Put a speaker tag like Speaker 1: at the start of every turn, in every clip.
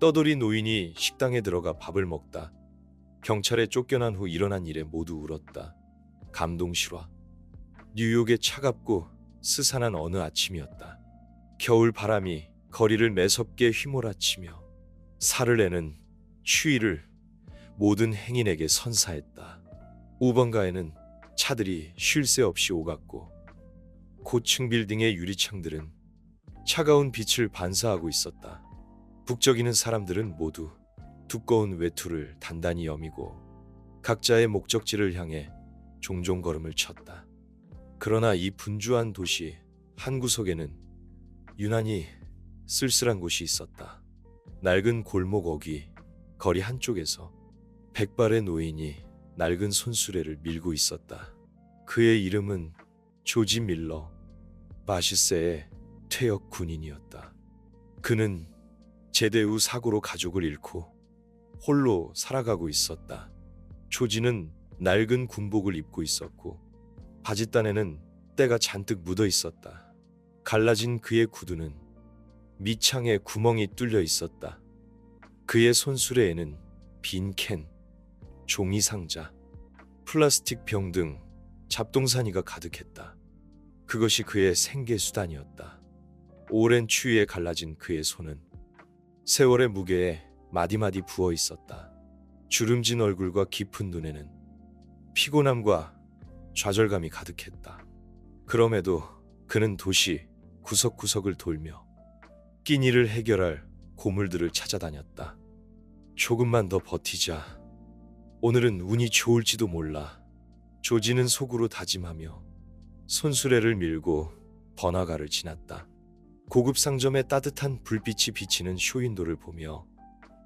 Speaker 1: 떠돌이 노인이 식당에 들어가 밥을 먹다 경찰에 쫓겨난 후 일어난 일에 모두 울었다. 감동 실화. 뉴욕의 차갑고 스산한 어느 아침이었다. 겨울 바람이 거리를 매섭게 휘몰아치며 살을 내는 추위를 모든 행인에게 선사했다. 우번가에는 차들이 쉴 새 없이 오갔고 고층 빌딩의 유리창들은 차가운 빛을 반사하고 있었다. 북적이는 사람들은 모두 두꺼운 외투를 단단히 여미고 각자의 목적지를 향해 종종 걸음을 쳤다. 그러나 이 분주한 도시 한 구석에는 유난히 쓸쓸한 곳이 있었다. 낡은 골목 어귀 거리 한쪽에서 백발의 노인이 낡은 손수레를 밀고 있었다. 그의 이름은 조지 밀러 바시세의 퇴역 군인이었다. 그는 제대 후 사고로 가족을 잃고 홀로 살아가고 있었다. 조지는 낡은 군복을 입고 있었고 바짓단에는 때가 잔뜩 묻어 있었다. 갈라진 그의 구두는 밑창에 구멍이 뚫려 있었다. 그의 손수레에는 빈 캔, 종이 상자, 플라스틱 병 등 잡동사니가 가득했다. 그것이 그의 생계수단이었다. 오랜 추위에 갈라진 그의 손은 세월의 무게에 마디마디 부어 있었다. 주름진 얼굴과 깊은 눈에는 피곤함과 좌절감이 가득했다. 그럼에도 그는 도시 구석구석을 돌며 끼니를 해결할 고물들을 찾아다녔다. 조금만 더 버티자. 오늘은 운이 좋을지도 몰라. 조지는 속으로 다짐하며 손수레를 밀고 번화가를 지났다. 고급 상점의 따뜻한 불빛이 비치는 쇼윈도를 보며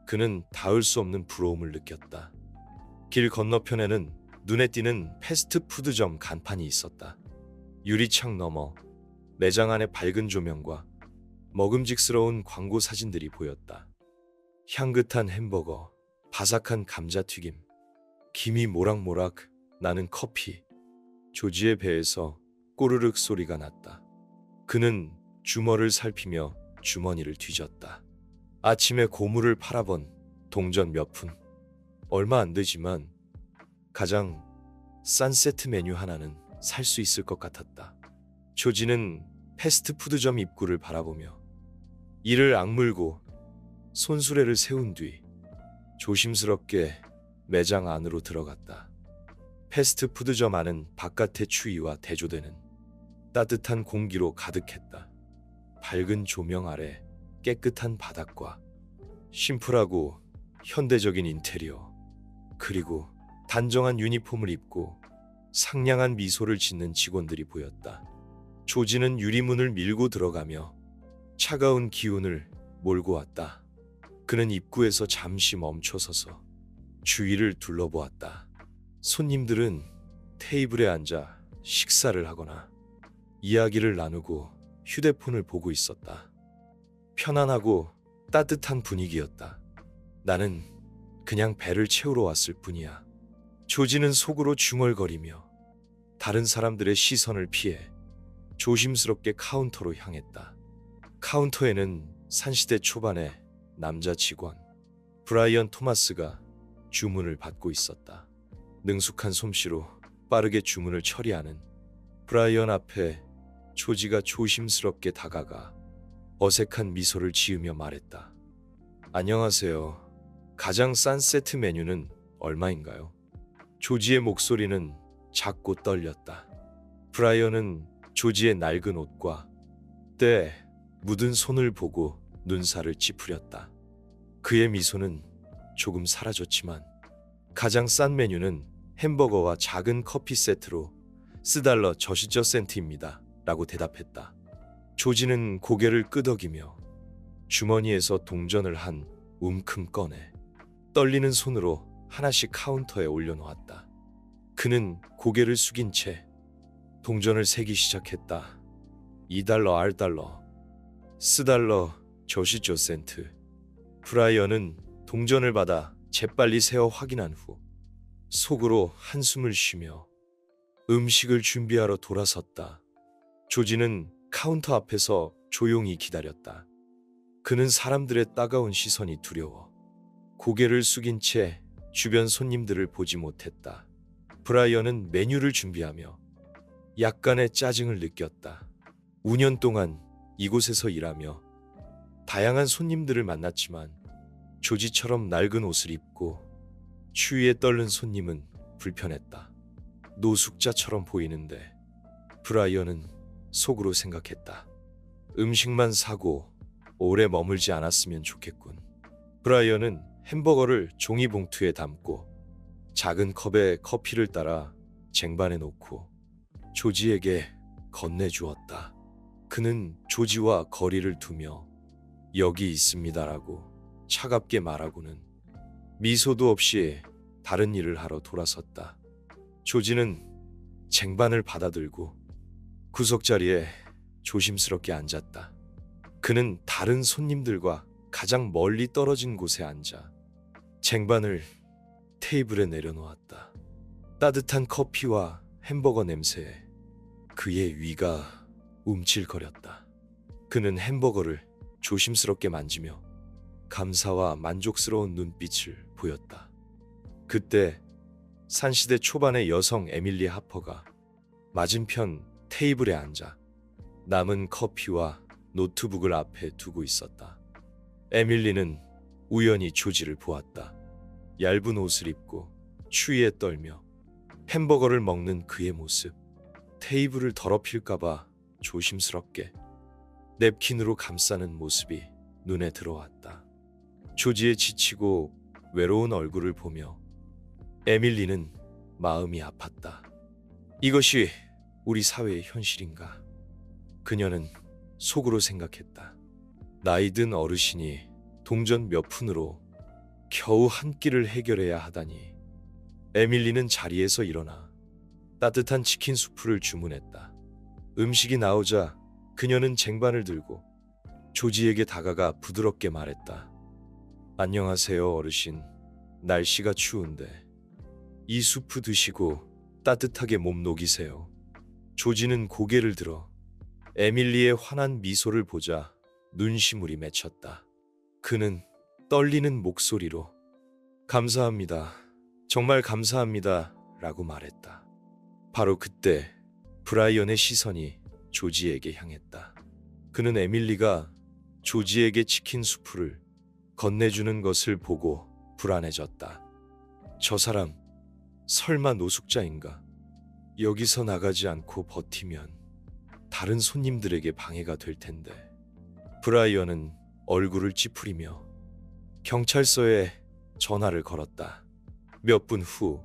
Speaker 1: 그는 닿을 수 없는 부러움을 느꼈다. 길 건너편에는 눈에 띄는 패스트푸드점 간판이 있었다. 유리창 너머 매장 안의 밝은 조명과 먹음직스러운 광고 사진들이 보였다. 향긋한 햄버거, 바삭한 감자튀김, 김이 모락모락 나는 커피. 조지의 배에서 꼬르륵 소리가 났다. 그는 주머를 살피며 주머니를 뒤졌다. 아침에 고물을 팔아본 동전 몇 푼. 얼마 안 되지만 가장 싼 세트 메뉴 하나는 살 수 있을 것 같았다. 조지는 패스트푸드점 입구를 바라보며 이를 악물고 손수레를 세운 뒤 조심스럽게 매장 안으로 들어갔다. 패스트푸드점 안은 바깥의 추위와 대조되는 따뜻한 공기로 가득했다. 밝은 조명 아래 깨끗한 바닥과 심플하고 현대적인 인테리어, 그리고 단정한 유니폼을 입고 상냥한 미소를 짓는 직원들이 보였다. 조지는 유리문을 밀고 들어가며 차가운 기운을 몰고 왔다. 그는 입구에서 잠시 멈춰서서 주위를 둘러보았다. 손님들은 테이블에 앉아 식사를 하거나 이야기를 나누고 휴대폰을 보고 있었다. 편안하고 따뜻한 분위기였다. 나는 그냥 배를 채우러 왔을 뿐이야. 조지는 속으로 중얼거리며 다른 사람들의 시선을 피해 조심스럽게 카운터로 향했다. 카운터에는 산시대 초반의 남자 직원 브라이언 토마스가 주문을 받고 있었다. 능숙한 솜씨로 빠르게 주문을 처리하는 브라이언 앞에 조지가 조심스럽게 다가가 어색한 미소를 지으며 말했다. 안녕하세요. 가장 싼 세트 메뉴는 얼마인가요? 조지의 목소리는 작고 떨렸다. 브라이언은 조지의 낡은 옷과 때에 묻은 손을 보고 눈살을 찌푸렸다. 그의 미소는 조금 사라졌지만 가장 싼 메뉴는 햄버거와 작은 커피 세트로 $4 저시저 센트입니다. 라고 대답했다. 조지는 고개를 끄덕이며 주머니에서 동전을 한 움큼 꺼내 떨리는 손으로 하나씩 카운터에 올려놓았다. 그는 고개를 숙인 채 동전을 세기 시작했다. $2, $R, $4 저시저 센트. 브라이언은 동전을 받아 재빨리 세어 확인한 후 속으로 한숨을 쉬며 음식을 준비하러 돌아섰다. 조지는 카운터 앞에서 조용히 기다렸다. 그는 사람들의 따가운 시선이 두려워 고개를 숙인 채 주변 손님들을 보지 못했다. 브라이언은 메뉴를 준비하며 약간의 짜증을 느꼈다. 5년 동안 이곳에서 일하며 다양한 손님들을 만났지만 조지처럼 낡은 옷을 입고 추위에 떨는 손님은 불편했다. 노숙자처럼 보이는데 브라이언은 속으로 생각했다. 음식만 사고 오래 머물지 않았으면 좋겠군. 브라이언은 햄버거를 종이봉투에 담고 작은 컵에 커피를 따라 쟁반에 놓고 조지에게 건네주었다. 그는 조지와 거리를 두며 여기 있습니다라고 차갑게 말하고는 미소도 없이 다른 일을 하러 돌아섰다. 조지는 쟁반을 받아들고 구석자리에 조심스럽게 앉았다. 그는 다른 손님들과 가장 멀리 떨어진 곳에 앉아 쟁반을 테이블에 내려놓았다. 따뜻한 커피와 햄버거 냄새에 그의 위가 움찔거렸다. 그는 햄버거를 조심스럽게 만지며 감사와 만족스러운 눈빛을 보였다. 그때 산시대 초반의 여성 에밀리 하퍼가 맞은편 테이블에 앉아 남은 커피와 노트북을 앞에 두고 있었다. 에밀리는 우연히 조지를 보았다. 얇은 옷을 입고 추위에 떨며 햄버거를 먹는 그의 모습. 테이블을 더럽힐까봐 조심스럽게 냅킨으로 감싸는 모습이 눈에 들어왔다. 조지의 지치고 외로운 얼굴을 보며 에밀리는 마음이 아팠다. 이것이 우리 사회의 현실인가? 그녀는 속으로 생각했다. 나이든 어르신이 동전 몇 푼으로 겨우 한 끼를 해결해야 하다니. 에밀리는 자리에서 일어나 따뜻한 치킨 수프를 주문했다. 음식이 나오자 그녀는 쟁반을 들고 조지에게 다가가 부드럽게 말했다. 안녕하세요, 어르신. 날씨가 추운데 이 수프 드시고 따뜻하게 몸 녹이세요. 조지는 고개를 들어 에밀리의 환한 미소를 보자 눈시물이 맺혔다. 그는 떨리는 목소리로 감사합니다. 정말 감사합니다. 라고 말했다. 바로 그때 브라이언의 시선이 조지에게 향했다. 그는 에밀리가 조지에게 치킨 수프를 건네주는 것을 보고 불안해졌다. 저 사람 설마 노숙자인가? 여기서 나가지 않고 버티면 다른 손님들에게 방해가 될 텐데. 브라이언은 얼굴을 찌푸리며 경찰서에 전화를 걸었다. 몇 분 후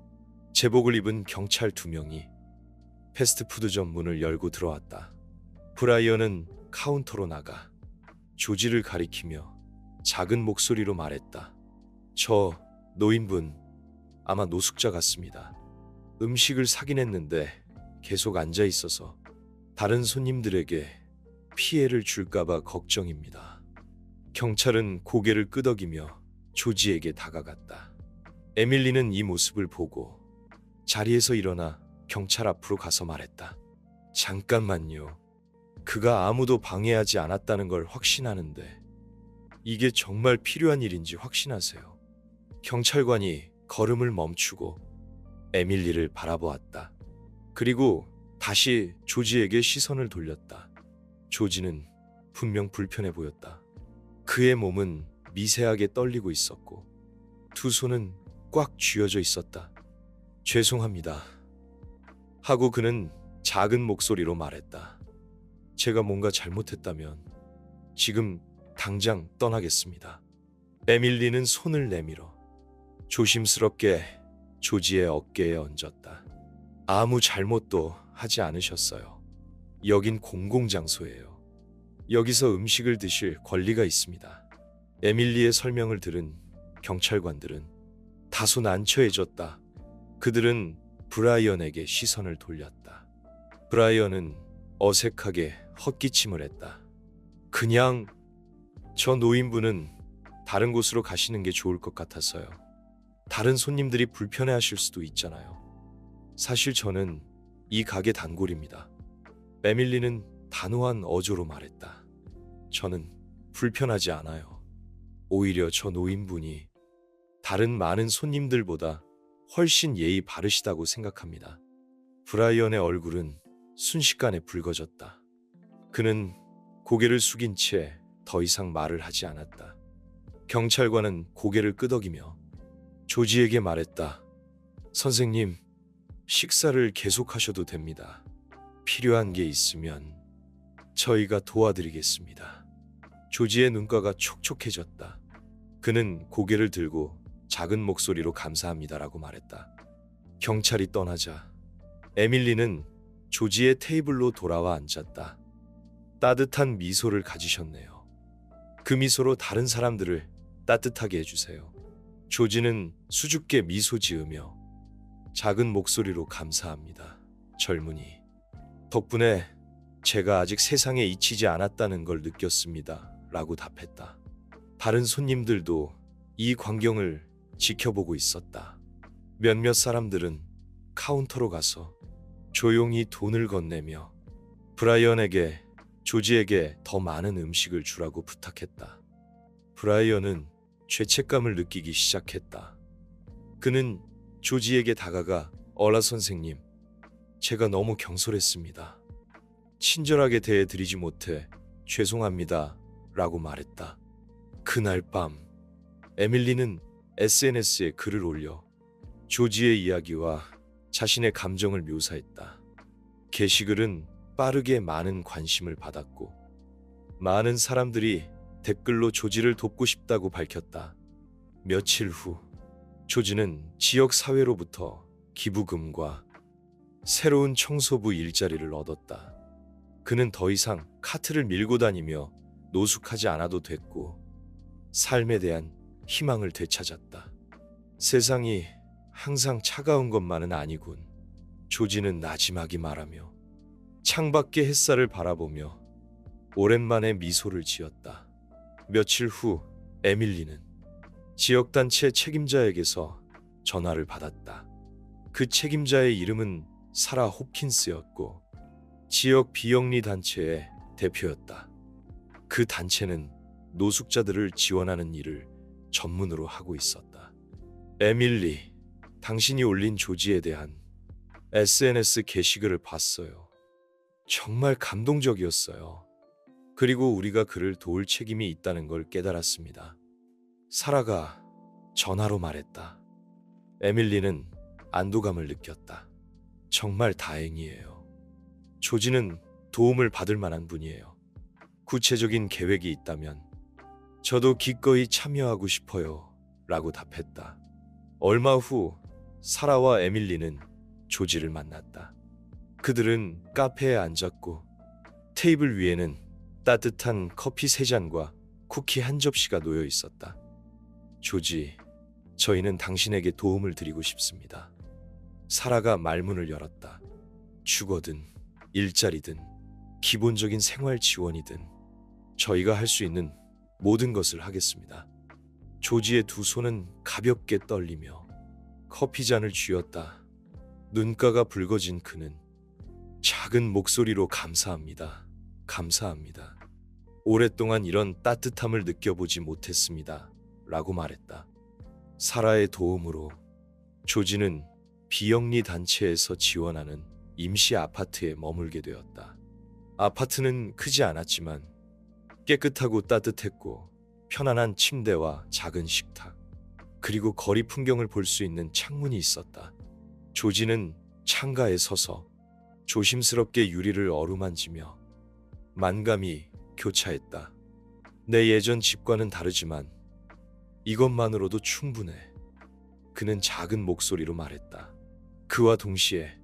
Speaker 1: 제복을 입은 경찰 2명이 패스트푸드점 문을 열고 들어왔다. 브라이언은 카운터로 나가 조지를 가리키며 작은 목소리로 말했다. 저 노인분 아마 노숙자 같습니다. 음식을 사긴 했는데 계속 앉아 있어서 다른 손님들에게 피해를 줄까봐 걱정입니다. 경찰은 고개를 끄덕이며 조지에게 다가갔다. 에밀리는 이 모습을 보고 자리에서 일어나 경찰 앞으로 가서 말했다. 잠깐만요. 그가 아무도 방해하지 않았다는 걸 확신하는데 이게 정말 필요한 일인지 확신하세요. 경찰관이 걸음을 멈추고 에밀리를 바라보았다. 그리고 다시 조지에게 시선을 돌렸다. 조지는 분명 불편해 보였다. 그의 몸은 미세하게 떨리고 있었고 두 손은 꽉 쥐어져 있었다. 죄송합니다. 하고 그는 작은 목소리로 말했다. 제가 뭔가 잘못했다면 지금 당장 떠나겠습니다. 에밀리는 손을 내밀어 조심스럽게 조지의 어깨에 얹었다. 아무 잘못도 하지 않으셨어요. 여긴 공공장소예요. 여기서 음식을 드실 권리가 있습니다. 에밀리의 설명을 들은 경찰관들은 다소 난처해졌다. 그들은 브라이언에게 시선을 돌렸다. 브라이언은 어색하게 헛기침을 했다. 그냥 저 노인분은 다른 곳으로 가시는 게 좋을 것 같아서요. 다른 손님들이 불편해하실 수도 있잖아요. 사실 저는 이 가게 단골입니다. 에밀리는 단호한 어조로 말했다. 저는 불편하지 않아요. 오히려 저 노인분이 다른 많은 손님들보다 훨씬 예의 바르시다고 생각합니다. 브라이언의 얼굴은 순식간에 붉어졌다. 그는 고개를 숙인 채 더 이상 말을 하지 않았다. 경찰관은 고개를 끄덕이며 조지에게 말했다. 선생님, 식사를 계속하셔도 됩니다. 필요한 게 있으면 저희가 도와드리겠습니다. 조지의 눈가가 촉촉해졌다. 그는 고개를 들고 작은 목소리로 감사합니다라고 말했다. 경찰이 떠나자 에밀리는 조지의 테이블로 돌아와 앉았다. 따뜻한 미소를 가지셨네요. 그 미소로 다른 사람들을 따뜻하게 해주세요. 조지는 수줍게 미소 지으며 작은 목소리로 감사합니다. 젊은이. 덕분에 제가 아직 세상에 잊히지 않았다는 걸 느꼈습니다. 라고 답했다. 다른 손님들도 이 광경을 지켜보고 있었다. 몇몇 사람들은 카운터로 가서 조용히 돈을 건네며 브라이언에게 조지에게 더 많은 음식을 주라고 부탁했다. 브라이언은 죄책감을 느끼기 시작했다. 그는 조지에게 다가가 얼라 선생님, 제가 너무 경솔했습니다. 친절하게 대해드리지 못해 죄송합니다. 라고 말했다. 그날 밤 에밀리는 SNS에 글을 올려 조지의 이야기와 자신의 감정을 묘사했다. 게시글은 빠르게 많은 관심을 받았고 많은 사람들이 댓글로 조지를 돕고 싶다고 밝혔다. 며칠 후 조지는 지역 사회로부터 기부금과 새로운 청소부 일자리를 얻었다. 그는 더 이상 카트를 밀고 다니며 노숙하지 않아도 됐고 삶에 대한 희망을 되찾았다. 세상이 항상 차가운 것만은 아니군. 조지는 나지막이 말하며 창밖의 햇살을 바라보며 오랜만에 미소를 지었다. 며칠 후 에밀리는 지역단체 책임자에게서 전화를 받았다. 그 책임자의 이름은 사라 홉킨스였고 지역 비영리 단체의 대표였다. 그 단체는 노숙자들을 지원하는 일을 전문으로 하고 있었다. 에밀리, 당신이 올린 조지에 대한 SNS 게시글을 봤어요. 정말 감동적이었어요. 그리고 우리가 그를 도울 책임이 있다는 걸 깨달았습니다. 사라가 전화로 말했다. 에밀리는 안도감을 느꼈다. 정말 다행이에요. 조지는 도움을 받을 만한 분이에요. 구체적인 계획이 있다면 저도 기꺼이 참여하고 싶어요. 라고 답했다. 얼마 후 사라와 에밀리는 조지를 만났다. 그들은 카페에 앉았고 테이블 위에는 따뜻한 커피 3잔과 쿠키 한 접시가 놓여 있었다. 조지, 저희는 당신에게 도움을 드리고 싶습니다. 사라가 말문을 열었다. 주거든, 일자리든, 기본적인 생활 지원이든 저희가 할 수 있는 모든 것을 하겠습니다. 조지의 두 손은 가볍게 떨리며 커피 잔을 쥐었다. 눈가가 붉어진 그는 작은 목소리로 감사합니다. 감사합니다. 오랫동안 이런 따뜻함을 느껴보지 못했습니다. 라고 말했다. 사라의 도움으로 조지는 비영리 단체에서 지원하는 임시 아파트에 머물게 되었다. 아파트는 크지 않았지만 깨끗하고 따뜻했고 편안한 침대와 작은 식탁, 그리고 거리 풍경을 볼 수 있는 창문이 있었다. 조지는 창가에 서서 조심스럽게 유리를 어루만지며 만감이 교차했다. 내 예전 집과는 다르지만 이것만으로도 충분해. 그는 작은 목소리로 말했다. 그와 동시에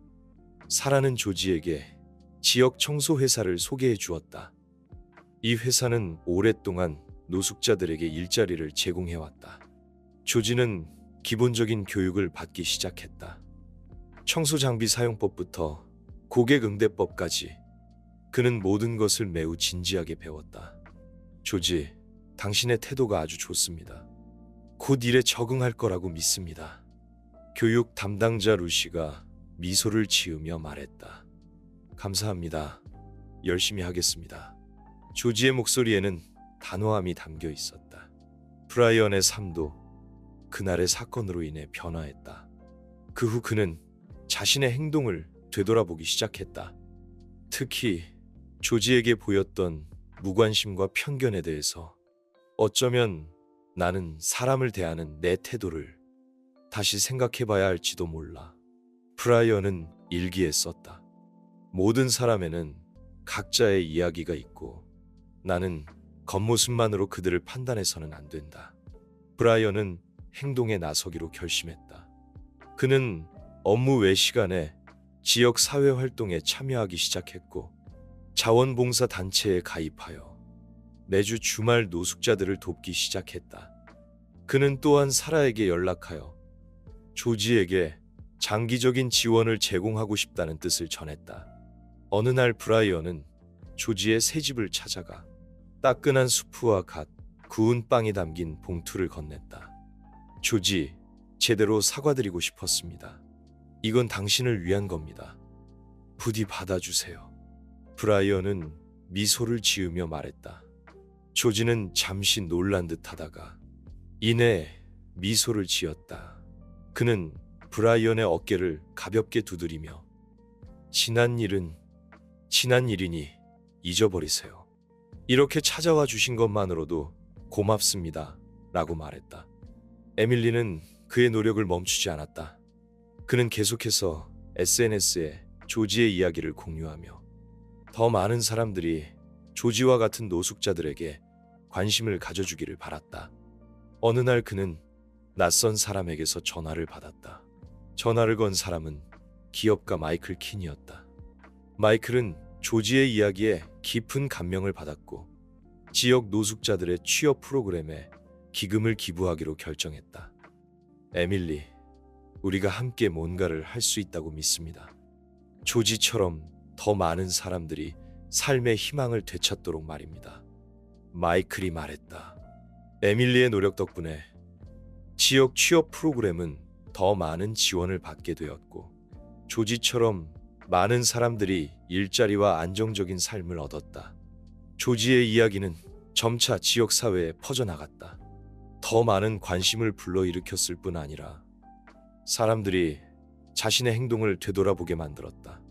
Speaker 1: 사라는 조지에게 지역 청소 회사를 소개해 주었다. 이 회사는 오랫동안 노숙자들에게 일자리를 제공해왔다. 조지는 기본적인 교육을 받기 시작했다. 청소 장비 사용법부터 고객 응대법까지 그는 모든 것을 매우 진지하게 배웠다. 조지, 당신의 태도가 아주 좋습니다. 곧 일에 적응할 거라고 믿습니다. 교육 담당자 루시가 미소를 지으며 말했다. 감사합니다. 열심히 하겠습니다. 조지의 목소리에는 단호함이 담겨 있었다. 브라이언의 삶도 그날의 사건으로 인해 변화했다. 그 후 그는 자신의 행동을 되돌아보기 시작했다. 특히 조지에게 보였던 무관심과 편견에 대해서. 어쩌면 나는 사람을 대하는 내 태도를 다시 생각해봐야 할지도 몰라. 브라이언은 일기에 썼다. 모든 사람에는 각자의 이야기가 있고 나는 겉모습만으로 그들을 판단해서는 안 된다. 브라이언은 행동에 나서기로 결심했다. 그는 업무 외 시간에 지역 사회 활동에 참여하기 시작했고 자원봉사 단체에 가입하여 매주 주말 노숙자들을 돕기 시작했다. 그는 또한 사라에게 연락하여 조지에게 장기적인 지원을 제공하고 싶다는 뜻을 전했다. 어느 날 브라이언은 조지의 새 집을 찾아가 따끈한 수프와 갓 구운 빵이 담긴 봉투를 건넸다. 조지, 제대로 사과드리고 싶었습니다. 이건 당신을 위한 겁니다. 부디 받아주세요. 브라이언은 미소를 지으며 말했다. 조지는 잠시 놀란 듯 하다가 이내 미소를 지었다. 그는 브라이언의 어깨를 가볍게 두드리며 지난 일은 지난 일이니 잊어버리세요. 이렇게 찾아와 주신 것만으로도 고맙습니다. 라고 말했다. 에밀리는 그의 노력을 멈추지 않았다. 그는 계속해서 SNS에 조지의 이야기를 공유하며 더 많은 사람들이 조지와 같은 노숙자들에게 관심을 가져주기를 바랐다. 어느 날 그는 낯선 사람에게서 전화를 받았다. 전화를 건 사람은 기업가 마이클 킨이었다. 마이클은 조지의 이야기에 깊은 감명을 받았고 지역 노숙자들의 취업 프로그램에 기금을 기부하기로 결정했다. 에밀리, 우리가 함께 뭔가를 할 수 있다고 믿습니다. 조지처럼 더 많은 사람들이 삶의 희망을 되찾도록 말입니다. 마이클이 말했다. 에밀리의 노력 덕분에 지역 취업 프로그램은 더 많은 지원을 받게 되었고 조지처럼 많은 사람들이 일자리와 안정적인 삶을 얻었다. 조지의 이야기는 점차 지역사회에 퍼져나갔다. 더 많은 관심을 불러일으켰을 뿐 아니라 사람들이 자신의 행동을 되돌아보게 만들었다.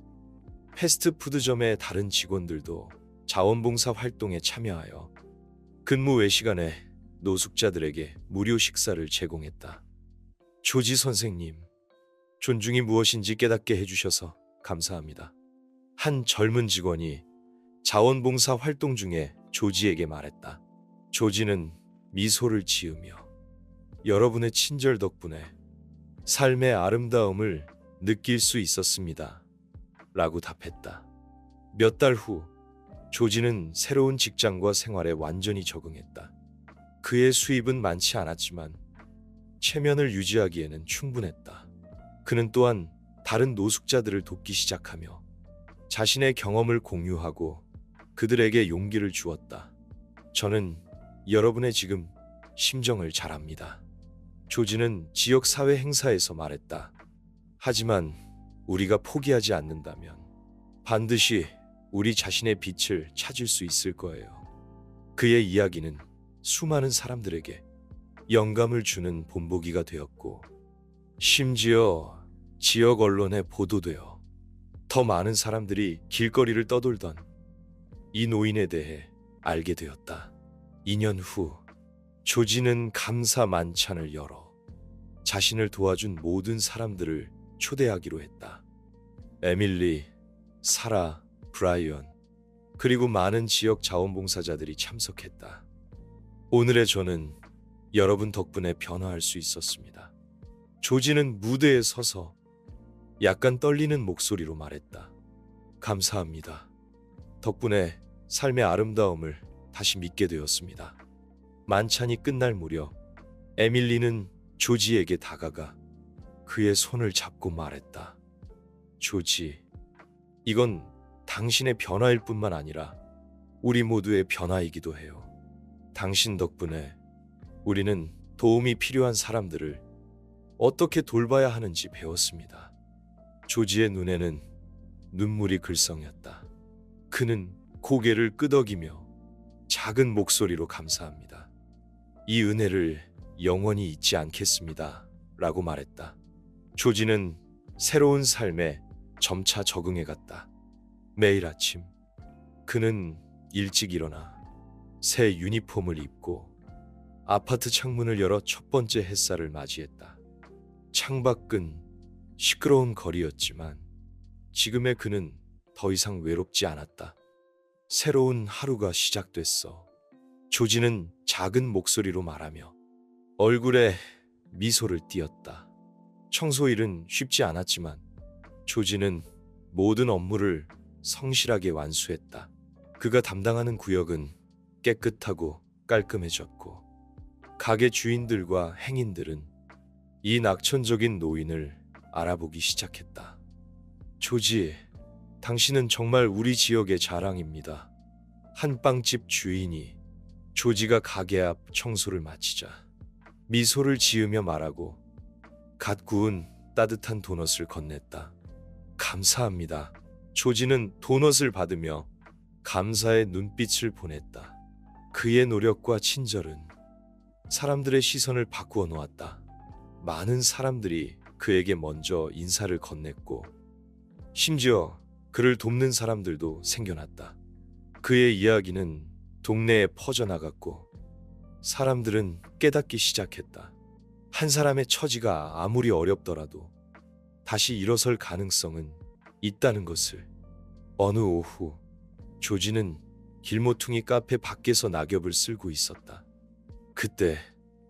Speaker 1: 패스트푸드점의 다른 직원들도 자원봉사 활동에 참여하여 근무 외 시간에 노숙자들에게 무료 식사를 제공했다. 조지 선생님, 존중이 무엇인지 깨닫게 해주셔서 감사합니다. 한 젊은 직원이 자원봉사 활동 중에 조지에게 말했다. 조지는 미소를 지으며 여러분의 친절 덕분에 삶의 아름다움을 느낄 수 있었습니다. 라고 답했다. 몇 달 후 조지는 새로운 직장과 생활에 완전히 적응했다. 그의 수입은 많지 않았지만 체면을 유지하기에는 충분했다. 그는 또한 다른 노숙자들을 돕기 시작하며 자신의 경험을 공유하고 그들에게 용기를 주었다. 저는 여러분의 지금 심정을 잘 압니다. 조지는 지역사회 행사에서 말했다. 하지만 우리가 포기하지 않는다면 반드시 우리 자신의 빛을 찾을 수 있을 거예요. 그의 이야기는 수많은 사람들에게 영감을 주는 본보기가 되었고 심지어 지역 언론에 보도되어 더 많은 사람들이 길거리를 떠돌던 이 노인에 대해 알게 되었다. 2년 후 조지는 감사 만찬을 열어 자신을 도와준 모든 사람들을 초대하기로 했다. 에밀리, 사라, 브라이언, 그리고 많은 지역 자원봉사자들이 참석했다. 오늘의 저는 여러분 덕분에 변화할 수 있었습니다. 조지는 무대에 서서 약간 떨리는 목소리로 말했다. 감사합니다. 덕분에 삶의 아름다움을 다시 믿게 되었습니다. 만찬이 끝날 무렵 에밀리는 조지에게 다가가 그의 손을 잡고 말했다. 조지, 이건 당신의 변화일 뿐만 아니라 우리 모두의 변화이기도 해요. 당신 덕분에 우리는 도움이 필요한 사람들을 어떻게 돌봐야 하는지 배웠습니다. 조지의 눈에는 눈물이 글썽였다. 그는 고개를 끄덕이며 작은 목소리로 감사합니다. 이 은혜를 영원히 잊지 않겠습니다. 라고 말했다. 조지는 새로운 삶에 점차 적응해 갔다. 매일 아침 그는 일찍 일어나 새 유니폼을 입고 아파트 창문을 열어 첫 번째 햇살을 맞이했다. 창밖은 시끄러운 거리였지만 지금의 그는 더 이상 외롭지 않았다. 새로운 하루가 시작됐어. 조지는 작은 목소리로 말하며 얼굴에 미소를 띄었다. 청소일은 쉽지 않았지만 조지는 모든 업무를 성실하게 완수했다. 그가 담당하는 구역은 깨끗하고 깔끔해졌고 가게 주인들과 행인들은 이 낙천적인 노인을 알아보기 시작했다. 조지, 당신은 정말 우리 지역의 자랑입니다. 한 빵집 주인이 조지가 가게 앞 청소를 마치자 미소를 지으며 말하고 갓 구운 따뜻한 도넛을 건넸다. 감사합니다. 조지는 도넛을 받으며 감사의 눈빛을 보냈다. 그의 노력과 친절은 사람들의 시선을 바꾸어 놓았다. 많은 사람들이 그에게 먼저 인사를 건넸고 심지어 그를 돕는 사람들도 생겨났다. 그의 이야기는 동네에 퍼져나갔고 사람들은 깨닫기 시작했다. 한 사람의 처지가 아무리 어렵더라도 다시 일어설 가능성은 있다는 것을. 어느 오후 조지는 길모퉁이 카페 밖에서 낙엽을 쓸고 있었다. 그때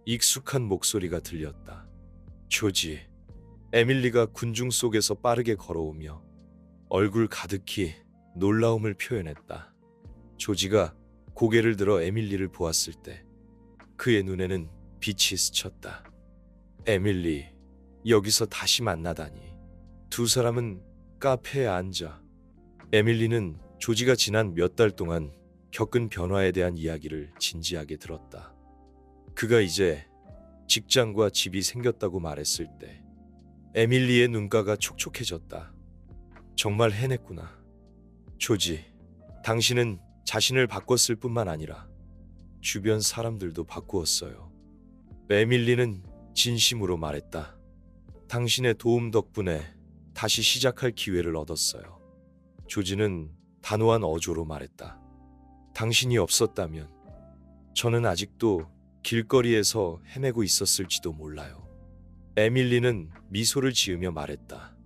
Speaker 1: 익숙한 목소리가 들렸다. 조지. 에밀리가 군중 속에서 빠르게 걸어오며 얼굴 가득히 놀라움을 표현했다. 조지가 고개를 들어 에밀리를 보았을 때 그의 눈에는 빛이 스쳤다. 에밀리, 여기서 다시 만나다니. 두 사람은 카페에 앉아 에밀리는 조지가 지난 몇 달 동안 겪은 변화에 대한 이야기를 진지하게 들었다. 그가 이제 직장과 집이 생겼다고 말했을 때 에밀리의 눈가가 촉촉해졌다. 정말 해냈구나. 조지, 당신은 자신을 바꿨을 뿐만 아니라 주변 사람들도 바꾸었어요. 에밀리는 진심으로 말했다. 당신의 도움 덕분에 다시 시작할 기회를 얻었어요. 조지는 단호한 어조로 말했다. 당신이 없었다면 저는 아직도 길거리에서 헤매고 있었을지도 몰라요. 에밀리는 미소를 지으며 말했다.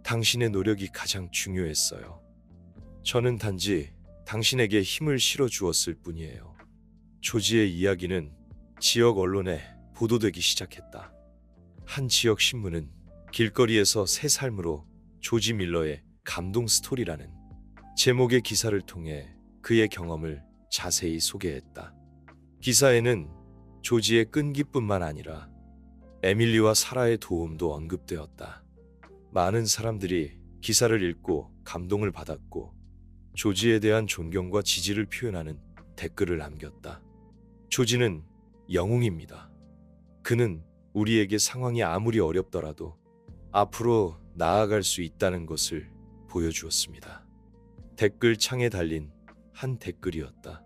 Speaker 1: 당신의 노력이 가장 중요했어요. 저는 단지 당신에게 힘을 실어 주었을 뿐이에요. 조지의 이야기는 지역 언론에 보도되기 시작했다. 한 지역 신문은 길거리에서 새 삶으로 조지 밀러의 감동 스토리라는 제목의 기사를 통해 그의 경험을 자세히 소개했다. 기사에는 조지의 끈기뿐만 아니라 에밀리와 사라의 도움도 언급되었다. 많은 사람들이 기사를 읽고 감동을 받았고 조지에 대한 존경과 지지를 표현하는 댓글을 남겼다. 조지는 영웅입니다. 그는 우리에게 상황이 아무리 어렵더라도 앞으로 나아갈 수 있다는 것을 보여주었습니다. 댓글창에 달린 한 댓글이었다.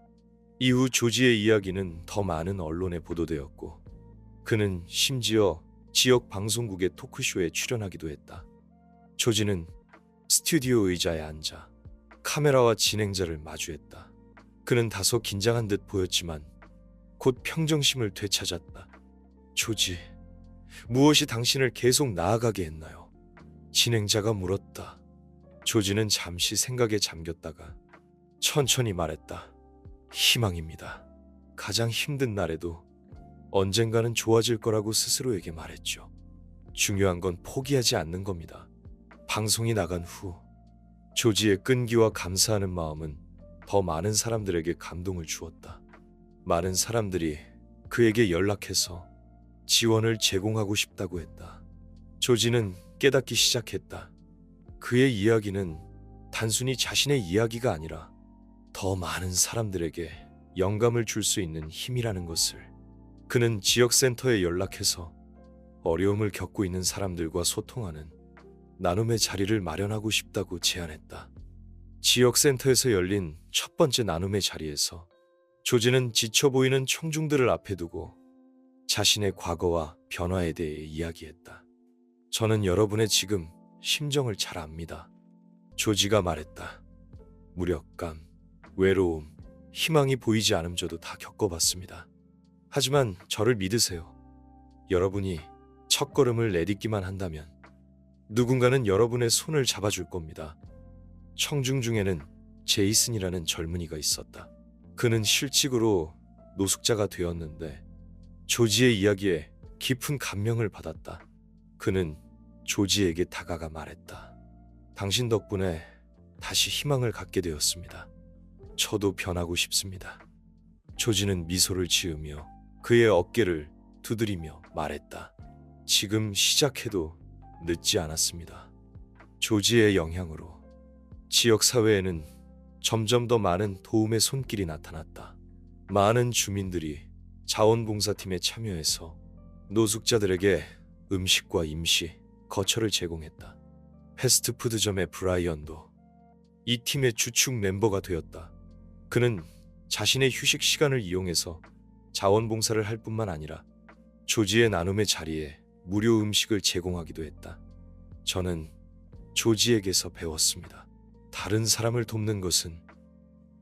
Speaker 1: 이후 조지의 이야기는 더 많은 언론에 보도되었고 그는 심지어 지역 방송국의 토크쇼에 출연하기도 했다. 조지는 스튜디오 의자에 앉아 카메라와 진행자를 마주했다. 그는 다소 긴장한 듯 보였지만 곧 평정심을 되찾았다. 조지, 무엇이 당신을 계속 나아가게 했나요? 진행자가 물었다. 조지는 잠시 생각에 잠겼다가 천천히 말했다. 희망입니다. 가장 힘든 날에도 언젠가는 좋아질 거라고 스스로에게 말했죠. 중요한 건 포기하지 않는 겁니다. 방송이 나간 후 조지의 끈기와 감사하는 마음은 더 많은 사람들에게 감동을 주었다. 많은 사람들이 그에게 연락해서 지원을 제공하고 싶다고 했다. 조지는 깨닫기 시작했다. 그의 이야기는 단순히 자신의 이야기가 아니라 더 많은 사람들에게 영감을 줄 수 있는 힘이라는 것을. 그는 지역센터에 연락해서 어려움을 겪고 있는 사람들과 소통하는 나눔의 자리를 마련하고 싶다고 제안했다. 지역센터에서 열린 첫 번째 나눔의 자리에서 조지는 지쳐 보이는 청중들을 앞에 두고 자신의 과거와 변화에 대해 이야기했다. 저는 여러분의 지금 심정을 잘 압니다. 조지가 말했다. 무력감, 외로움, 희망이 보이지 않음 저도 다 겪어봤습니다. 하지만 저를 믿으세요. 여러분이 첫걸음을 내딛기만 한다면 누군가는 여러분의 손을 잡아줄 겁니다. 청중 중에는 제이슨이라는 젊은이가 있었다. 그는 실직으로 노숙자가 되었는데 조지의 이야기에 깊은 감명을 받았다. 그는 조지에게 다가가 말했다. 당신 덕분에 다시 희망을 갖게 되었습니다. 저도 변하고 싶습니다. 조지는 미소를 지으며 그의 어깨를 두드리며 말했다. 지금 시작해도 늦지 않았습니다. 조지의 영향으로 지역사회에는 점점 더 많은 도움의 손길이 나타났다. 많은 주민들이 자원봉사팀에 참여해서 노숙자들에게 음식과 임시, 거처를 제공했다. 패스트푸드점의 브라이언도 이 팀의 주축 멤버가 되었다. 그는 자신의 휴식 시간을 이용해서 자원봉사를 할 뿐만 아니라 조지의 나눔의 자리에 무료 음식을 제공하기도 했다. 저는 조지에게서 배웠습니다. 다른 사람을 돕는 것은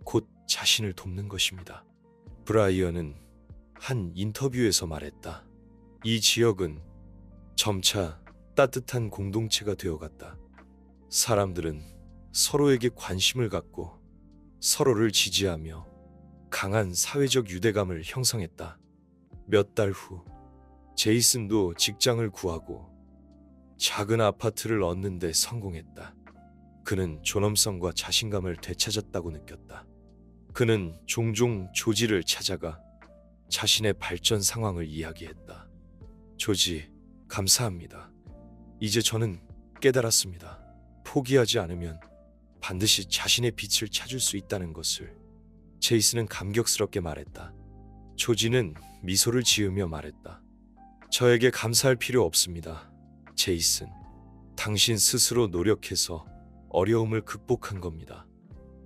Speaker 1: 곧 자신을 돕는 것입니다. 브라이언은 한 인터뷰에서 말했다. 이 지역은 점차 따뜻한 공동체가 되어갔다. 사람들은 서로에게 관심을 갖고 서로를 지지하며 강한 사회적 유대감을 형성했다. 몇 달 후 제이슨도 직장을 구하고 작은 아파트를 얻는 데 성공했다. 그는 존엄성과 자신감을 되찾았다고 느꼈다. 그는 종종 조지를 찾아가 자신의 발전 상황을 이야기했다. 조지, 감사합니다. 이제 저는 깨달았습니다. 포기하지 않으면 반드시 자신의 빛을 찾을 수 있다는 것을. 제이슨은 감격스럽게 말했다. 조지는 미소를 지으며 말했다. 저에게 감사할 필요 없습니다. 제이슨, 당신 스스로 노력해서 어려움을 극복한 겁니다.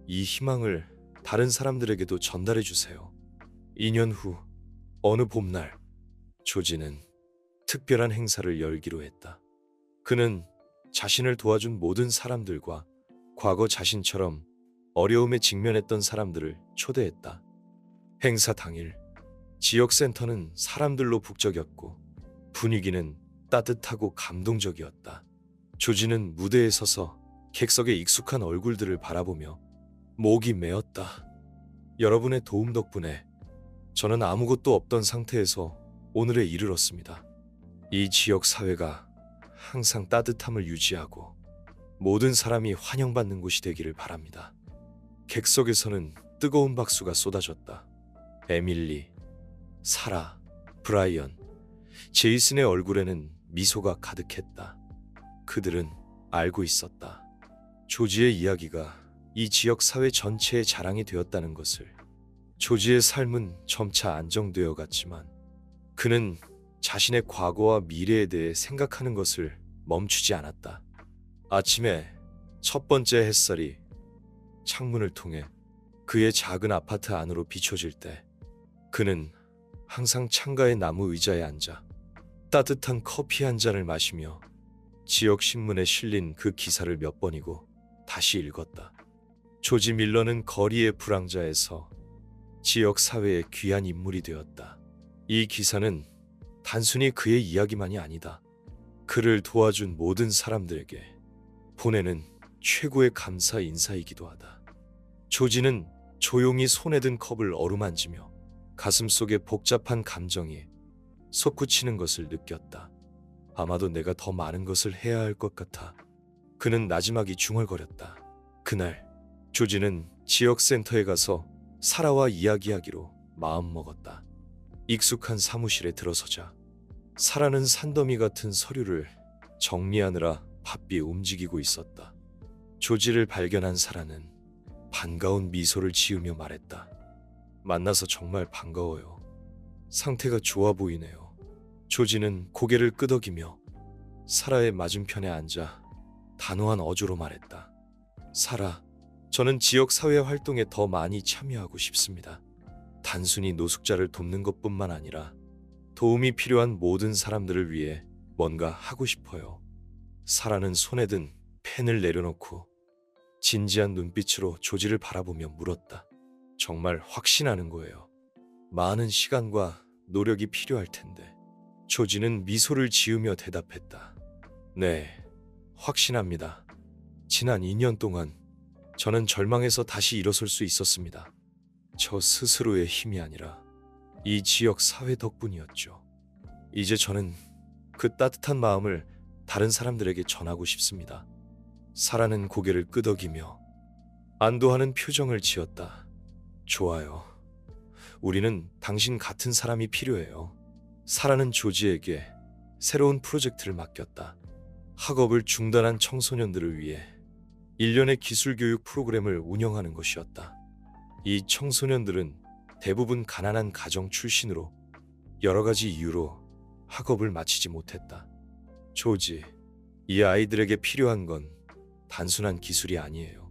Speaker 1: 이 희망을 다른 사람들에게도 전달해 주세요. 2년 후 어느 봄날 조지는 특별한 행사를 열기로 했다. 그는 자신을 도와준 모든 사람들과 과거 자신처럼 어려움에 직면했던 사람들을 초대했다. 행사 당일 지역센터는 사람들로 북적였고 분위기는 따뜻하고 감동적이었다. 조지는 무대에 서서 객석의 익숙한 얼굴들을 바라보며 목이 메었다. 여러분의 도움 덕분에 저는 아무것도 없던 상태에서 오늘에 이르렀습니다. 이 지역 사회가 항상 따뜻함을 유지하고 모든 사람이 환영받는 곳이 되기를 바랍니다. 객석에서는 뜨거운 박수가 쏟아졌다. 에밀리, 사라, 브라이언, 제이슨의 얼굴에는 미소가 가득했다. 그들은 알고 있었다. 조지의 이야기가 이 지역 사회 전체의 자랑이 되었다는 것을. 조지의 삶은 점차 안정되어 갔지만 그는 자신의 과거와 미래에 대해 생각하는 것을 멈추지 않았다. 아침에 첫 번째 햇살이 창문을 통해 그의 작은 아파트 안으로 비춰질 때 그는 항상 창가의 나무 의자에 앉아 따뜻한 커피 한 잔을 마시며 지역 신문에 실린 그 기사를 몇 번이고 다시 읽었다. 조지 밀러는 거리의 불황자에서 지역 사회의 귀한 인물이 되었다. 이 기사는 단순히 그의 이야기만이 아니다. 그를 도와준 모든 사람들에게 보내는 최고의 감사 인사이기도 하다. 조지는 조용히 손에 든 컵을 어루만지며 가슴속에 복잡한 감정이 솟구치는 것을 느꼈다. 아마도 내가 더 많은 것을 해야 할 것 같아. 그는 나지막이 중얼거렸다. 그날 조지는 지역센터에 가서 사라와 이야기하기로 마음먹었다. 익숙한 사무실에 들어서자 사라는 산더미 같은 서류를 정리하느라 바삐 움직이고 있었다. 조지를 발견한 사라는 반가운 미소를 지으며 말했다. 만나서 정말 반가워요. 상태가 좋아 보이네요. 조지는 고개를 끄덕이며 사라의 맞은편에 앉아 단호한 어조로 말했다. 사라, 저는 지역 사회 활동에 더 많이 참여하고 싶습니다. 단순히 노숙자를 돕는 것뿐만 아니라 도움이 필요한 모든 사람들을 위해 뭔가 하고 싶어요. 사라는 손에 든 펜을 내려놓고 진지한 눈빛으로 조지를 바라보며 물었다. 정말 확신하는 거예요. 많은 시간과 노력이 필요할 텐데. 조지는 미소를 지으며 대답했다. 네, 확신합니다. 지난 2년 동안 저는 절망에서 다시 일어설 수 있었습니다. 저 스스로의 힘이 아니라 이 지역 사회 덕분이었죠. 이제 저는 그 따뜻한 마음을 다른 사람들에게 전하고 싶습니다. 사라는 고개를 끄덕이며 안도하는 표정을 지었다. 좋아요. 우리는 당신 같은 사람이 필요해요. 사라는 조지에게 새로운 프로젝트를 맡겼다. 학업을 중단한 청소년들을 위해 1년의 기술교육 프로그램을 운영하는 것이었다. 이 청소년들은 대부분 가난한 가정 출신으로 여러 가지 이유로 학업을 마치지 못했다. 조지, 이 아이들에게 필요한 건 단순한 기술이 아니에요.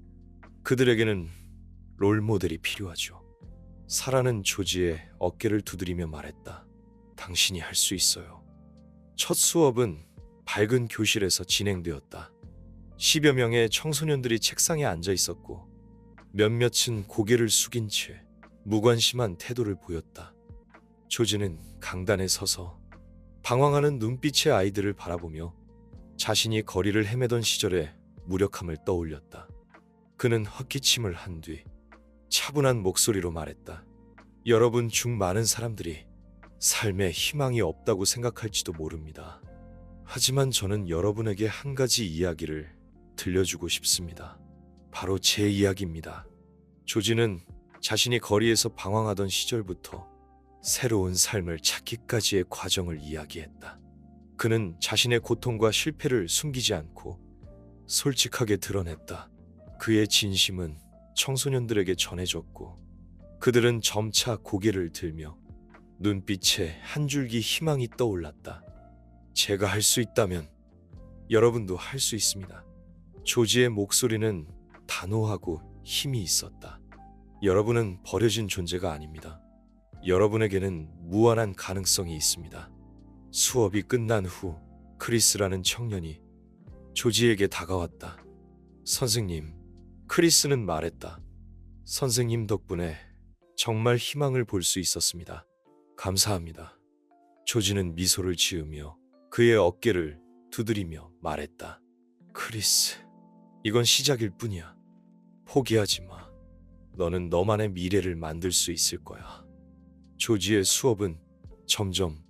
Speaker 1: 그들에게는 롤모델이 필요하죠. 사라는 조지의 어깨를 두드리며 말했다. 당신이 할 수 있어요. 첫 수업은 밝은 교실에서 진행되었다. 10여 명의 청소년들이 책상에 앉아 있었고 몇몇은 고개를 숙인 채 무관심한 태도를 보였다. 조지는 강단에 서서 방황하는 눈빛의 아이들을 바라보며 자신이 거리를 헤매던 시절의 무력함을 떠올렸다. 그는 헛기침을 한 뒤 차분한 목소리로 말했다. 여러분 중 많은 사람들이 삶에 희망이 없다고 생각할지도 모릅니다. 하지만 저는 여러분에게 한 가지 이야기를 들려주고 싶습니다. 바로 제 이야기입니다. 조지는 자신이 거리에서 방황하던 시절부터 새로운 삶을 찾기까지의 과정을 이야기했다. 그는 자신의 고통과 실패를 숨기지 않고 솔직하게 드러냈다. 그의 진심은 청소년들에게 전해졌고 그들은 점차 고개를 들며 눈빛에 한 줄기 희망이 떠올랐다. 제가 할 수 있다면 여러분도 할 수 있습니다. 조지의 목소리는 단호하고 힘이 있었다. 여러분은 버려진 존재가 아닙니다. 여러분에게는 무한한 가능성이 있습니다. 수업이 끝난 후 크리스라는 청년이 조지에게 다가왔다. 선생님, 크리스는 말했다. 선생님 덕분에 정말 희망을 볼 수 있었습니다. 감사합니다. 조지는 미소를 지으며 그의 어깨를 두드리며 말했다. 크리스, 이건 시작일 뿐이야. 포기하지 마. 너는 너만의 미래를 만들 수 있을 거야. 조지의 수업은 점점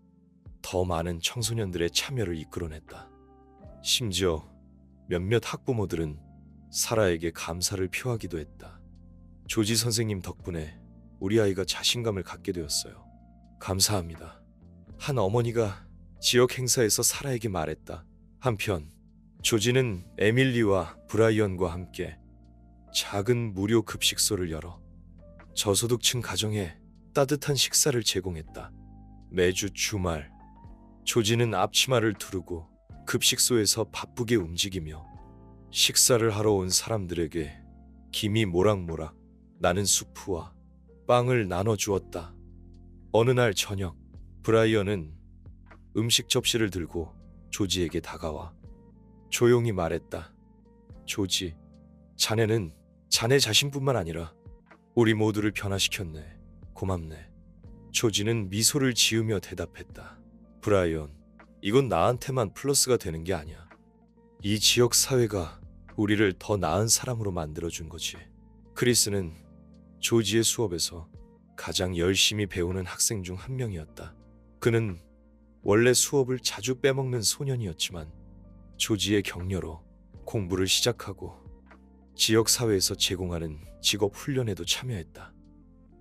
Speaker 1: 더 많은 청소년들의 참여를 이끌어냈다. 심지어 몇몇 학부모들은 사라에게 감사를 표하기도 했다. 조지 선생님 덕분에 우리 아이가 자신감을 갖게 되었어요. 감사합니다. 한 어머니가 지역 행사에서 사라에게 말했다. 한편 조지는 에밀리와 브라이언과 함께 작은 무료 급식소를 열어 저소득층 가정에 따뜻한 식사를 제공했다. 매주 주말 조지는 앞치마를 두르고 급식소에서 바쁘게 움직이며 식사를 하러 온 사람들에게 김이 모락모락 나는 수프와 빵을 나눠주었다. 어느 날 저녁 브라이언은 음식 접시를 들고 조지에게 다가와 조용히 말했다. 조지, 자네는 자네 자신뿐만 아니라 우리 모두를 변화시켰네. 고맙네. 조지는 미소를 지으며 대답했다. 브라이언, 이건 나한테만 플러스가 되는 게 아니야. 이 지역 사회가 우리를 더 나은 사람으로 만들어준 거지. 크리스는 조지의 수업에서 가장 열심히 배우는 학생 중 한 명이었다. 그는 원래 수업을 자주 빼먹는 소년이었지만 조지의 격려로 공부를 시작하고 지역 사회에서 제공하는 직업 훈련에도 참여했다.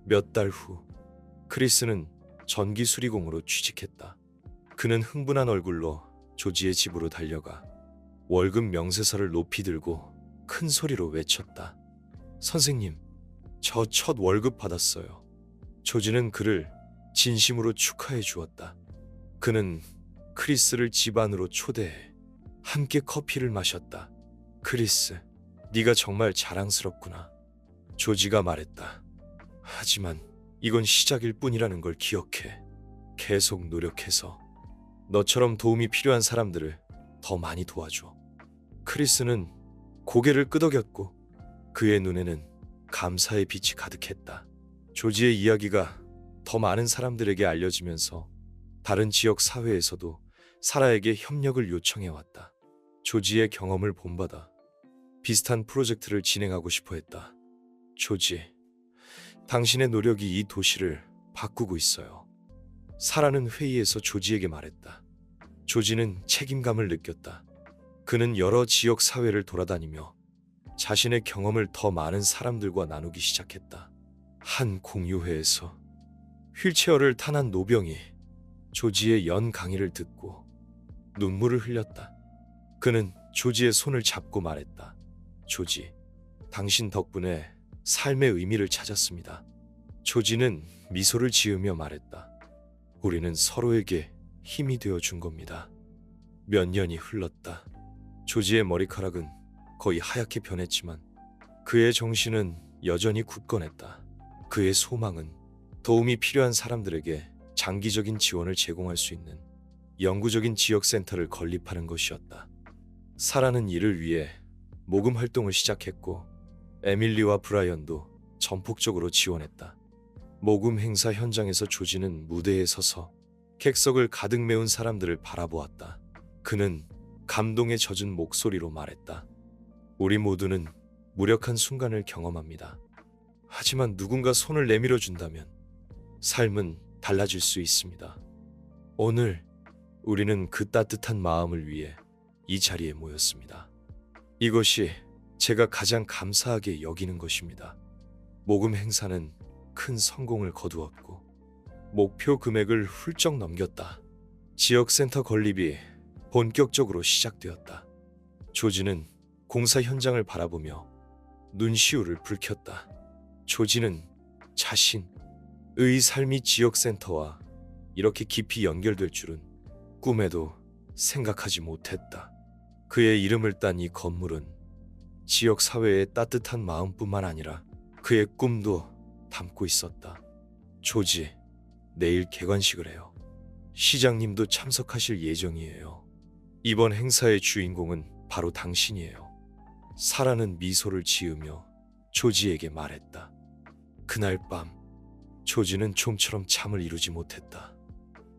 Speaker 1: 몇 달 후 크리스는 전기 수리공으로 취직했다. 그는 흥분한 얼굴로 조지의 집으로 달려가 월급 명세서를 높이 들고 큰 소리로 외쳤다. 선생님, 저 첫 월급 받았어요. 조지는 그를 진심으로 축하해 주었다. 그는 크리스를 집 안으로 초대해 함께 커피를 마셨다. 크리스, 네가 정말 자랑스럽구나. 조지가 말했다. 하지만 이건 시작일 뿐이라는 걸 기억해. 계속 노력해서 너처럼 도움이 필요한 사람들을 더 많이 도와줘. 크리스는 고개를 끄덕였고 그의 눈에는 감사의 빛이 가득했다. 조지의 이야기가 더 많은 사람들에게 알려지면서 다른 지역 사회에서도 사라에게 협력을 요청해왔다. 조지의 경험을 본받아 비슷한 프로젝트를 진행하고 싶어 했다. 조지, 당신의 노력이 이 도시를 바꾸고 있어요. 사라는 회의에서 조지에게 말했다. 조지는 책임감을 느꼈다. 그는 여러 지역 사회를 돌아다니며 자신의 경험을 더 많은 사람들과 나누기 시작했다. 한 공유회에서 휠체어를 탄 한 노병이 조지의 연 강의를 듣고 눈물을 흘렸다. 그는 조지의 손을 잡고 말했다. 조지, 당신 덕분에 삶의 의미를 찾았습니다. 조지는 미소를 지으며 말했다. 우리는 서로에게 힘이 되어 준 겁니다. 몇 년이 흘렀다. 조지의 머리카락은 거의 하얗게 변했지만 그의 정신은 여전히 굳건했다. 그의 소망은 도움이 필요한 사람들에게 장기적인 지원을 제공할 수 있는 영구적인 지역센터를 건립하는 것이었다. 사라는 이를 위해 모금 활동을 시작했고 에밀리와 브라이언도 전폭적으로 지원했다. 모금 행사 현장에서 조지는 무대에 서서 객석을 가득 메운 사람들을 바라보았다. 그는 감동에 젖은 목소리로 말했다. 우리 모두는 무력한 순간을 경험합니다. 하지만 누군가 손을 내밀어 준다면 삶은 달라질 수 있습니다. 오늘 우리는 그 따뜻한 마음을 위해 이 자리에 모였습니다. 이것이 제가 가장 감사하게 여기는 것입니다. 모금 행사는 큰 성공을 거두었고 목표 금액을 훌쩍 넘겼다. 지역센터 건립이 본격적으로 시작되었다. 조지는 공사 현장을 바라보며 눈시울을 붉혔다. 조지는 자신의 삶이 지역센터와 이렇게 깊이 연결될 줄은 꿈에도 생각하지 못했다. 그의 이름을 딴 이 건물은 지역 사회의 따뜻한 마음뿐만 아니라 그의 꿈도 담고 있었다. 조지, 내일 개관식을 해요. 시장님도 참석하실 예정이에요. 이번 행사의 주인공은 바로 당신이에요. 사라는 미소를 지으며 조지에게 말했다. 그날 밤 조지는 좀처럼 잠을 이루지 못했다.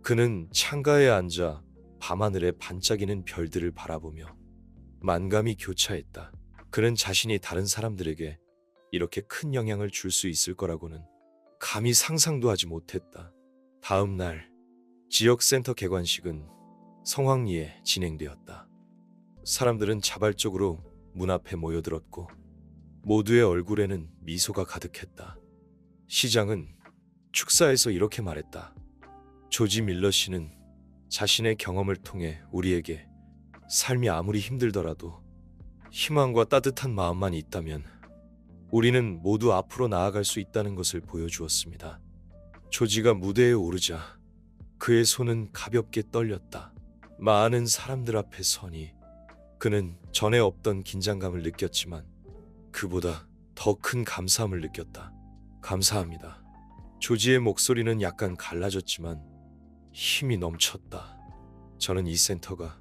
Speaker 1: 그는 창가에 앉아 밤하늘에 반짝이는 별들을 바라보며 만감이 교차했다. 그는 자신이 다른 사람들에게 이렇게 큰 영향을 줄 수 있을 거라고는 감히 상상도 하지 못했다. 다음 날 지역센터 개관식은 성황리에 진행되었다. 사람들은 자발적으로 문 앞에 모여들었고 모두의 얼굴에는 미소가 가득했다. 시장은 축사에서 이렇게 말했다. 조지 밀러 씨는 자신의 경험을 통해 우리에게 삶이 아무리 힘들더라도 희망과 따뜻한 마음만 있다면 우리는 모두 앞으로 나아갈 수 있다는 것을 보여주었습니다. 조지가 무대에 오르자 그의 손은 가볍게 떨렸다. 많은 사람들 앞에 서니 그는 전에 없던 긴장감을 느꼈지만 그보다 더 큰 감사함을 느꼈다. 감사합니다. 조지의 목소리는 약간 갈라졌지만 힘이 넘쳤다. 저는 이 센터가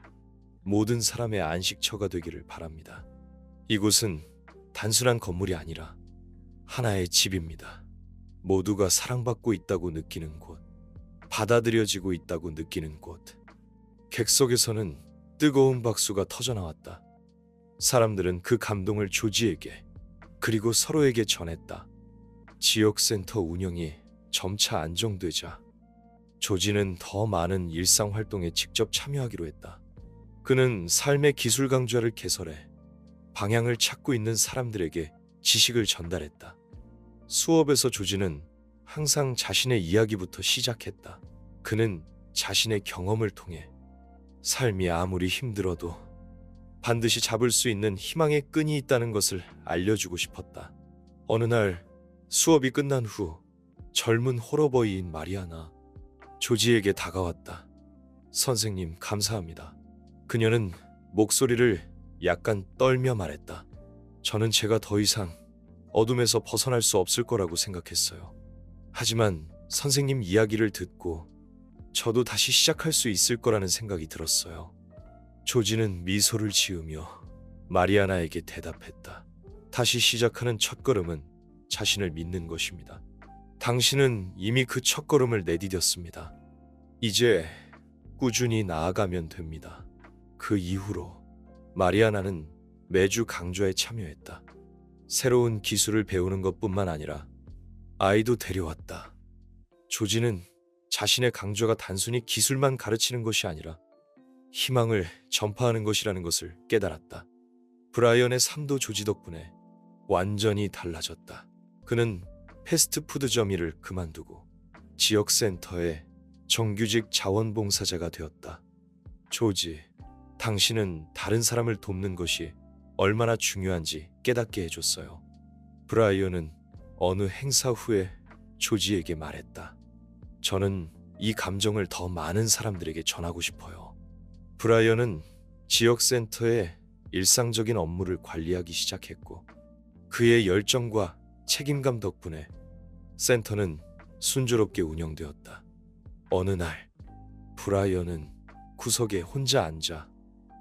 Speaker 1: 모든 사람의 안식처가 되기를 바랍니다. 이곳은 단순한 건물이 아니라 하나의 집입니다. 모두가 사랑받고 있다고 느끼는 곳, 받아들여지고 있다고 느끼는 곳. 객석에서는 뜨거운 박수가 터져나왔다. 사람들은 그 감동을 조지에게 그리고 서로에게 전했다. 지역센터 운영이 점차 안정되자 조지는 더 많은 일상활동에 직접 참여하기로 했다. 그는 삶의 기술 강좌를 개설해 방향을 찾고 있는 사람들에게 지식을 전달했다. 수업에서 조지는 항상 자신의 이야기부터 시작했다. 그는 자신의 경험을 통해 삶이 아무리 힘들어도 반드시 잡을 수 있는 희망의 끈이 있다는 것을 알려주고 싶었다. 어느 날 수업이 끝난 후 젊은 홀어버이인 마리아나 조지에게 다가왔다. 선생님, 감사합니다. 그녀는 목소리를 약간 떨며 말했다. 저는 제가 더 이상 어둠에서 벗어날 수 없을 거라고 생각했어요. 하지만 선생님 이야기를 듣고 저도 다시 시작할 수 있을 거라는 생각이 들었어요. 조지는 미소를 지으며 마리아나에게 대답했다. 다시 시작하는 첫걸음은 자신을 믿는 것입니다. 당신은 이미 그 첫걸음을 내디뎠습니다. 이제 꾸준히 나아가면 됩니다. 그 이후로 마리아나는 매주 강좌에 참여했다. 새로운 기술을 배우는 것뿐만 아니라 아이도 데려왔다. 조지는 자신의 강좌가 단순히 기술만 가르치는 것이 아니라 희망을 전파하는 것이라는 것을 깨달았다. 브라이언의 삶도 조지 덕분에 완전히 달라졌다. 그는 패스트푸드점 일을 그만두고 지역센터의 정규직 자원봉사자가 되었다. 조지, 당신은 다른 사람을 돕는 것이 얼마나 중요한지 깨닫게 해줬어요. 브라이언은 어느 행사 후에 조지에게 말했다. 저는 이 감정을 더 많은 사람들에게 전하고 싶어요. 브라이언은 지역센터의 일상적인 업무를 관리하기 시작했고 그의 열정과 책임감 덕분에 센터는 순조롭게 운영되었다. 어느 날 브라이언은 구석에 혼자 앉아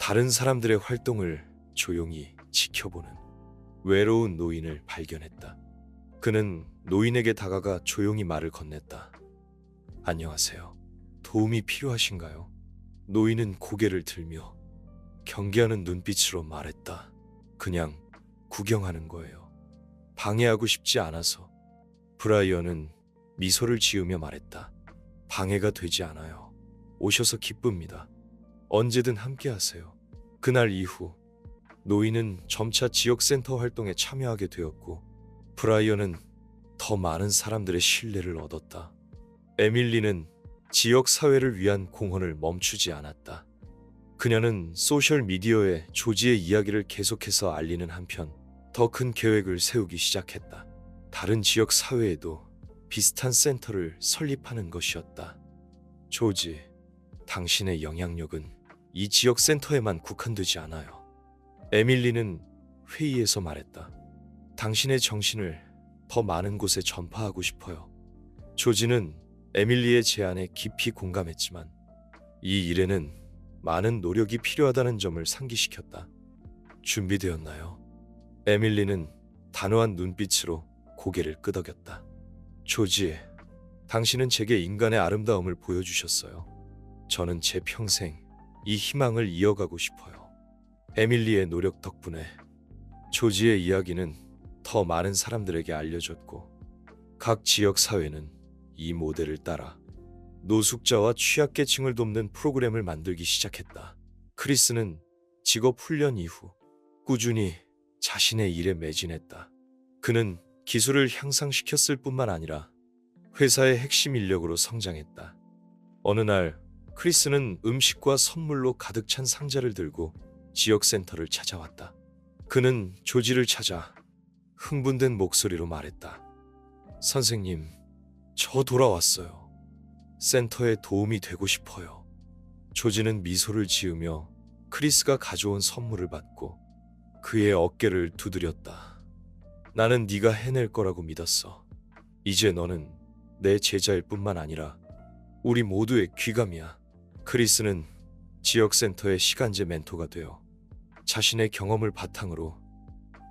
Speaker 1: 다른 사람들의 활동을 조용히 지켜보는 외로운 노인을 발견했다. 그는 노인에게 다가가 조용히 말을 건넸다. 안녕하세요. 도움이 필요하신가요? 노인은 고개를 들며 경계하는 눈빛으로 말했다. 그냥 구경하는 거예요. 방해하고 싶지 않아서. 브라이언은 미소를 지으며 말했다. 방해가 되지 않아요. 오셔서 기쁩니다. 언제든 함께하세요. 그날 이후 노인은 점차 지역센터 활동에 참여하게 되었고 브라이언은 더 많은 사람들의 신뢰를 얻었다. 에밀리는 지역 사회를 위한 공헌을 멈추지 않았다. 그녀는 소셜미디어에 조지의 이야기를 계속해서 알리는 한편 더 큰 계획을 세우기 시작했다. 다른 지역 사회에도 비슷한 센터를 설립하는 것이었다. 조지, 당신의 영향력은 이 지역 센터에만 국한되지 않아요. 에밀리는 회의에서 말했다. 당신의 정신을 더 많은 곳에 전파하고 싶어요. 조지는 에밀리의 제안에 깊이 공감했지만 이 일에는 많은 노력이 필요하다는 점을 상기시켰다. 준비되었나요? 에밀리는 단호한 눈빛으로 고개를 끄덕였다. 조지, 당신은 제게 인간의 아름다움을 보여주셨어요. 저는 제 평생 이 희망을 이어가고 싶어요. 에밀리의 노력 덕분에 조지의 이야기는 더 많은 사람들에게 알려졌고 각 지역 사회는 이 모델을 따라 노숙자와 취약계층을 돕는 프로그램을 만들기 시작했다. 크리스는 직업 훈련 이후 꾸준히 자신의 일에 매진했다. 그는 기술을 향상시켰을 뿐만 아니라 회사의 핵심 인력으로 성장했다. 어느 날 크리스는 음식과 선물로 가득 찬 상자를 들고 지역센터를 찾아왔다. 그는 조지를 찾아 흥분된 목소리로 말했다. 선생님, 저 돌아왔어요. 센터에 도움이 되고 싶어요. 조지는 미소를 지으며 크리스가 가져온 선물을 받고 그의 어깨를 두드렸다. 나는 네가 해낼 거라고 믿었어. 이제 너는 내 제자일 뿐만 아니라 우리 모두의 귀감이야. 크리스는 지역센터의 시간제 멘토가 되어 자신의 경험을 바탕으로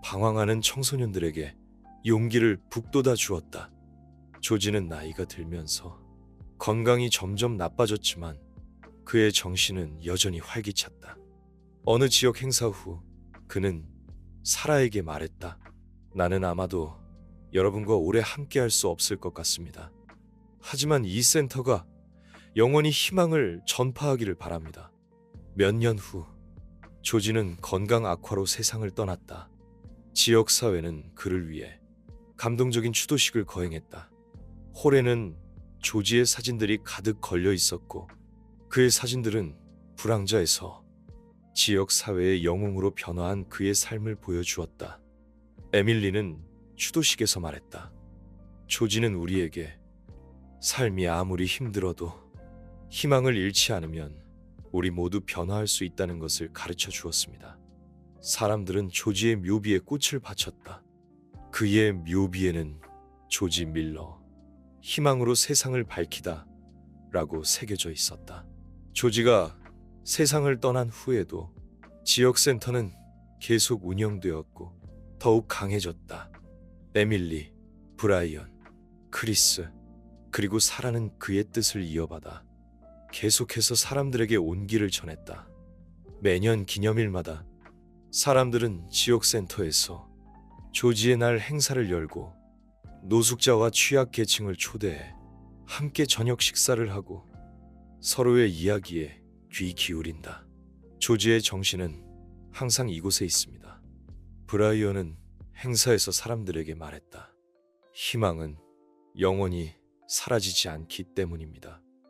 Speaker 1: 방황하는 청소년들에게 용기를 북돋아 주었다. 조지는 나이가 들면서 건강이 점점 나빠졌지만 그의 정신은 여전히 활기찼다. 어느 지역 행사 후 그는 사라에게 말했다. 나는 아마도 여러분과 오래 함께할 수 없을 것 같습니다. 하지만 이 센터가 영원히 희망을 전파하기를 바랍니다. 몇 년 후 조지는 건강 악화로 세상을 떠났다. 지역사회는 그를 위해 감동적인 추도식을 거행했다. 홀에는 조지의 사진들이 가득 걸려 있었고 그의 사진들은 불황자에서 지역사회의 영웅으로 변화한 그의 삶을 보여주었다. 에밀리는 추도식에서 말했다. 조지는 우리에게 삶이 아무리 힘들어도 희망을 잃지 않으면 우리 모두 변화할 수 있다는 것을 가르쳐 주었습니다. 사람들은 조지의 묘비에 꽃을 바쳤다. 그의 묘비에는 조지 밀러, 희망으로 세상을 밝히다 라고 새겨져 있었다. 조지가 세상을 떠난 후에도 지역센터는 계속 운영되었고 더욱 강해졌다. 에밀리, 브라이언, 크리스, 그리고 사라는 그의 뜻을 이어받아 계속해서 사람들에게 온기를 전했다. 매년 기념일마다 사람들은 지역센터에서 조지의 날 행사를 열고 노숙자와 취약계층을 초대해 함께 저녁 식사를 하고 서로의 이야기에 귀 기울인다. 조지의 정신은 항상 이곳에 있습니다. 브라이언은 행사에서 사람들에게 말했다. 희망은 영원히 사라지지 않기 때문입니다.